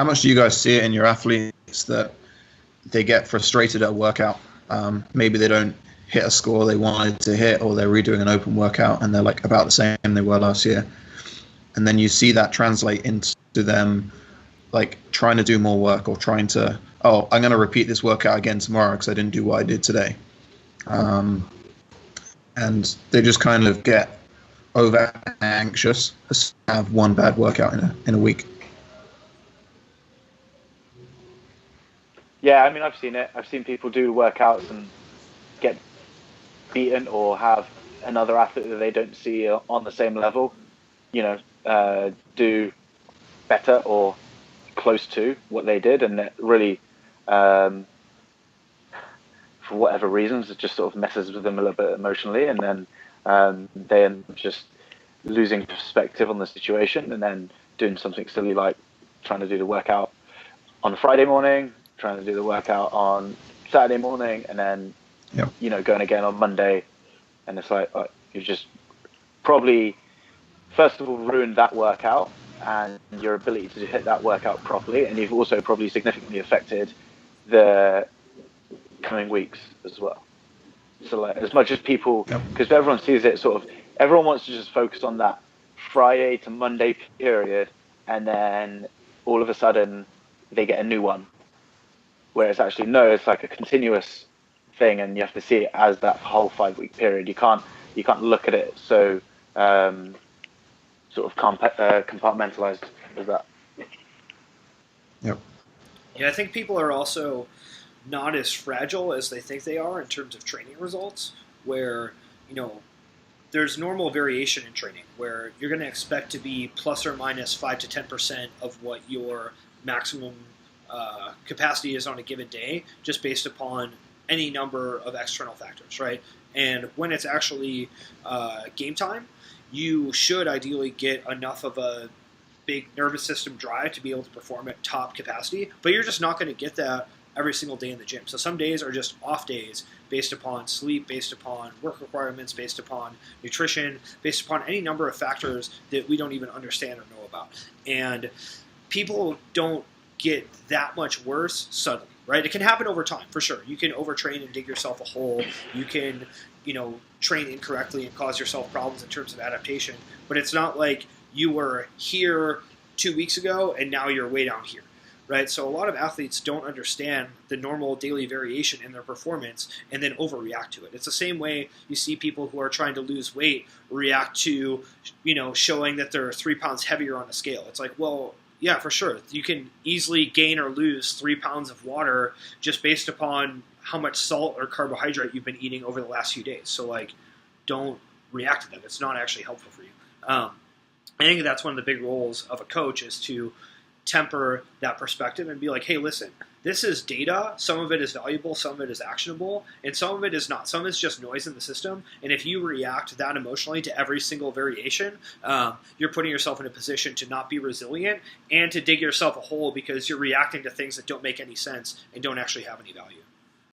How much do you guys see it in your athletes that they get frustrated at a workout? Maybe they don't hit a score they wanted to hit, or they're redoing an open workout and they're like about the same they were last year. And then you see that translate into them like trying to do more work, or trying to, oh, I'm going to repeat this workout again tomorrow because I didn't do what I did today. And they just kind of get over anxious to have one bad workout in a week. Yeah, I mean, I've seen it. I've seen people do workouts and get beaten, or have another athlete that they don't see on the same level, do better or close to what they did, and it really, for whatever reasons, it just sort of messes with them a little bit emotionally, and then they end up just losing perspective on the situation, and then doing something silly like trying to do the workout on a Friday morning, trying to do the workout on Saturday morning, and then going again on Monday, and it's like you just probably first of all ruined that workout and your ability to hit that workout properly, and you've also probably significantly affected the coming weeks as well. So like, as much as people, because everyone sees it everyone wants to just focus on that Friday to Monday period, and then all of a sudden they get a new one, whereas actually no, it's like a continuous thing, and you have to see it as that whole 5-week period. You can't look at it so sort of compartmentalized as that. Yeah, I think people are also not as fragile as they think they are in terms of training results, where there's normal variation in training, where you're going to expect to be plus or minus 5 to 10% of what your maximum capacity is on a given day, just based upon any number of external factors, right? And when it's actually game time, you should ideally get enough of a big nervous system drive to be able to perform at top capacity, but you're just not going to get that every single day in the gym. So some days are just off days based upon sleep, based upon work requirements, based upon nutrition, based upon any number of factors that we don't even understand or know about. And people don't get that much worse suddenly, right? It can happen over time, for sure. You can overtrain and dig yourself a hole. You can, train incorrectly and cause yourself problems in terms of adaptation. But it's not like you were here 2 weeks ago and now you're way down here, right? So a lot of athletes don't understand the normal daily variation in their performance and then overreact to it. It's the same way you see people who are trying to lose weight react to, showing that they're 3 pounds heavier on a scale. It's like, well, yeah, for sure. You can easily gain or lose 3 pounds of water just based upon how much salt or carbohydrate you've been eating over the last few days. So, don't react to them. It's not actually helpful for you. I think that's one of the big roles of a coach, is to temper that perspective and be like, hey, listen, this is data. Some of it is valuable, some of it is actionable, and some of it is not. Some of it's just noise in the system. And if you react that emotionally to every single variation, you're putting yourself in a position to not be resilient and to dig yourself a hole, because you're reacting to things that don't make any sense and don't actually have any value.